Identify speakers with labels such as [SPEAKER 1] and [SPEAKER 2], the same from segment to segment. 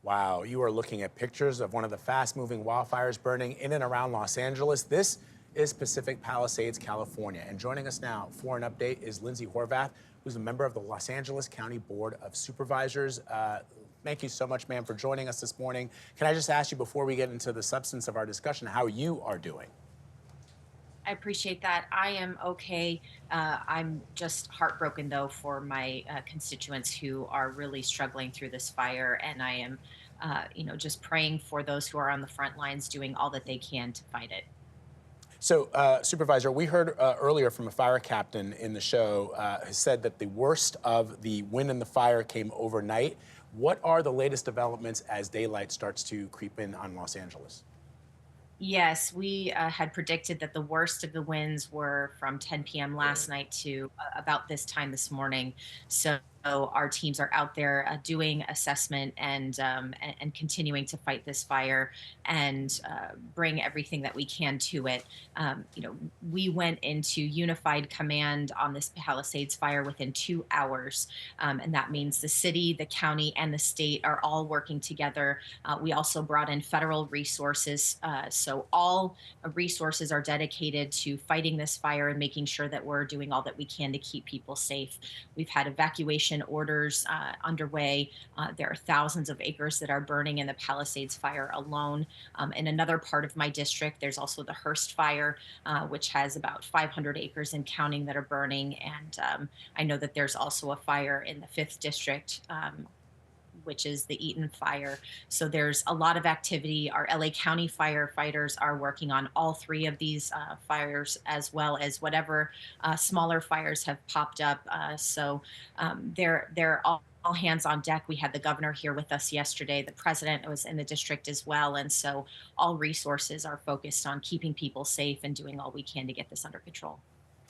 [SPEAKER 1] Wow, you are looking at pictures of one of the fast-moving wildfires burning in and around Los Angeles. This is Pacific Palisades, California. And joining us now for an update is Lindsey Horvath, who's a member of the Los Angeles County Board of Supervisors. Thank you so much, ma'am, for joining us this morning. Can I just ask you, before we get into the substance of our discussion, how you are doing?
[SPEAKER 2] I appreciate that. I am okay. I'm just heartbroken, though, for my constituents who are really struggling through this fire. And I am, just praying for those who are on the front lines doing all that they can to fight it.
[SPEAKER 1] So, Supervisor, we heard earlier from a fire captain in the show who said that the worst of the wind and the fire came overnight. What are the latest developments as daylight starts to creep in on Los Angeles?
[SPEAKER 2] Yes, we had predicted that the worst of the winds were from 10 p.m. last night to about this time this morning. So our teams are out there doing assessment and continuing to fight this fire and bring everything that we can to it. We went into unified command on this Palisades fire within 2 hours, and that means the city, the county, and the state are all working together. We also brought in federal resources, so all resources are dedicated to fighting this fire and making sure that we're doing all that we can to keep people safe. We've had evacuation orders underway. There are thousands of acres that are burning in the Palisades fire alone. In another part of my district, there's also the Hearst fire, which has about 500 acres and counting that are burning. And I know that there's also a fire in the 5th district, which is the Eaton fire. So there's a lot of activity. Our LA County firefighters are working on all 3 of these fires, as well as whatever smaller fires have popped up. They're all hands on deck. We had the governor here with us yesterday. The president was in the district as well. And so all resources are focused on keeping people safe and doing all we can to get this under control.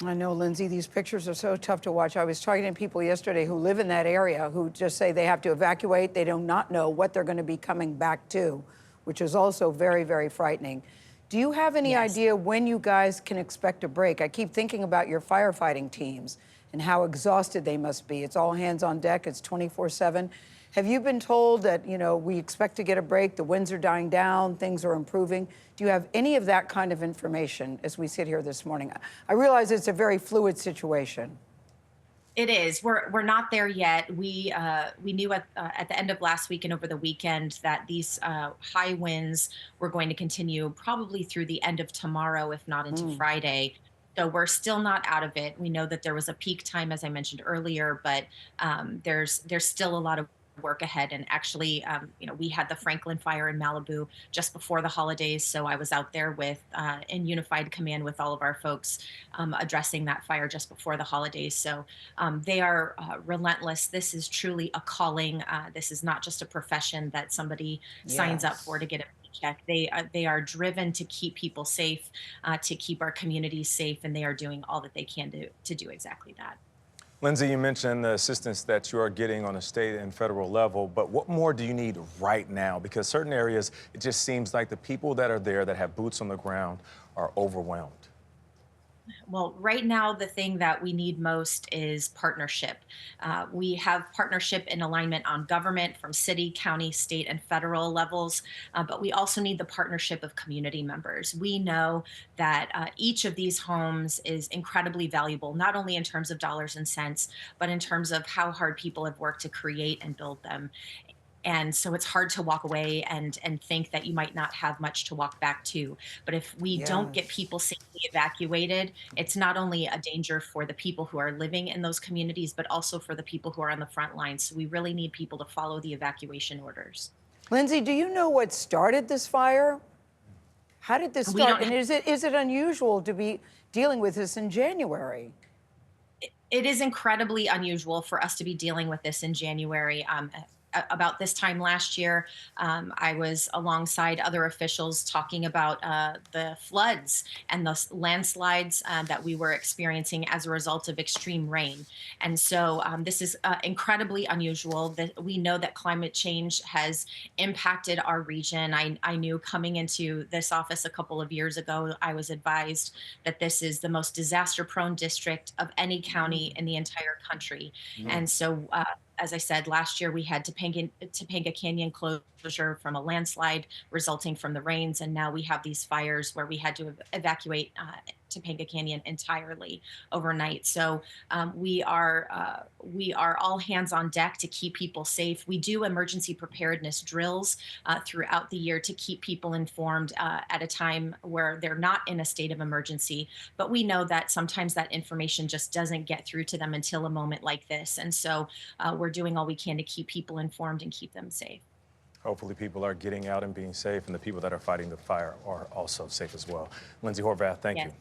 [SPEAKER 3] I know, Lindsey, these pictures are so tough to watch. I was talking to people yesterday who live in that area who just say they have to evacuate. They do not know what they're going to be coming back to, which is also very, very frightening. Do you have any
[SPEAKER 2] Yes.
[SPEAKER 3] idea when you guys can expect a break? I keep thinking about your firefighting teams and how exhausted they must be. It's all hands on deck. It's 24/7. Have you been told that, we expect to get a break, the winds are dying down, things are improving? Do you have any of that kind of information as we sit here this morning? I realize it's a very fluid situation.
[SPEAKER 2] It is. We're not there yet. We knew at the end of last week and over the weekend that these high winds were going to continue probably through the end of tomorrow, if not into Friday. So we're still not out of it. We know that there was a peak time, as I mentioned earlier, but there's still a lot of work ahead. And actually, we had the Franklin fire in Malibu just before the holidays. So I was out there in unified command with all of our folks addressing that fire just before the holidays. So they are relentless. This is truly a calling. This is not just a profession that somebody signs up for to get a paycheck. They are driven to keep people safe, to keep our communities safe, and they are doing all that they can to do exactly that.
[SPEAKER 4] Lindsey, you mentioned the assistance that you are getting on a state and federal level, but what more do you need right now? Because certain areas, it just seems like the people that are there that have boots on the ground are overwhelmed.
[SPEAKER 2] Well, right now, the thing that we need most is partnership. We have partnership and alignment on government from city, county, state, and federal levels, but we also need the partnership of community members. We know that each of these homes is incredibly valuable, not only in terms of dollars and cents, but in terms of how hard people have worked to create and build them. And so it's hard to walk away and think that you might not have much to walk back to. But if we don't get
[SPEAKER 3] Yes.
[SPEAKER 2] people safely evacuated, it's not only a danger for the people who are living in those communities, but also for the people who are on the front lines. So we really need people to follow the evacuation orders.
[SPEAKER 3] Lindsey, do you know what started this fire? How did this
[SPEAKER 2] We
[SPEAKER 3] start?
[SPEAKER 2] don't
[SPEAKER 3] And is it unusual to be dealing with this in January?
[SPEAKER 2] It is incredibly unusual for us to be dealing with this in January. About this time last year, I was alongside other officials talking about the floods and the landslides that we were experiencing as a result of extreme rain. And so this is incredibly unusual. That we know that climate change has impacted our region. I knew coming into this office a couple of years ago, I was advised that this is the most disaster-prone district of any county in the entire country. And so as I said, last year we had Topanga Canyon closure from a landslide resulting from the rains, and now we have these fires where we had to evacuate Topanga Canyon entirely overnight. So we are all hands on deck to keep people safe. We do emergency preparedness drills throughout the year to keep people informed at a time where they're not in a state of emergency. But we know that sometimes that information just doesn't get through to them until a moment like this. And so we're doing all we can to keep people informed and keep them safe.
[SPEAKER 4] Hopefully people are getting out and being safe, and the people that are fighting the fire are also safe as well. Lindsey Horvath, thank
[SPEAKER 2] Yes.
[SPEAKER 4] you.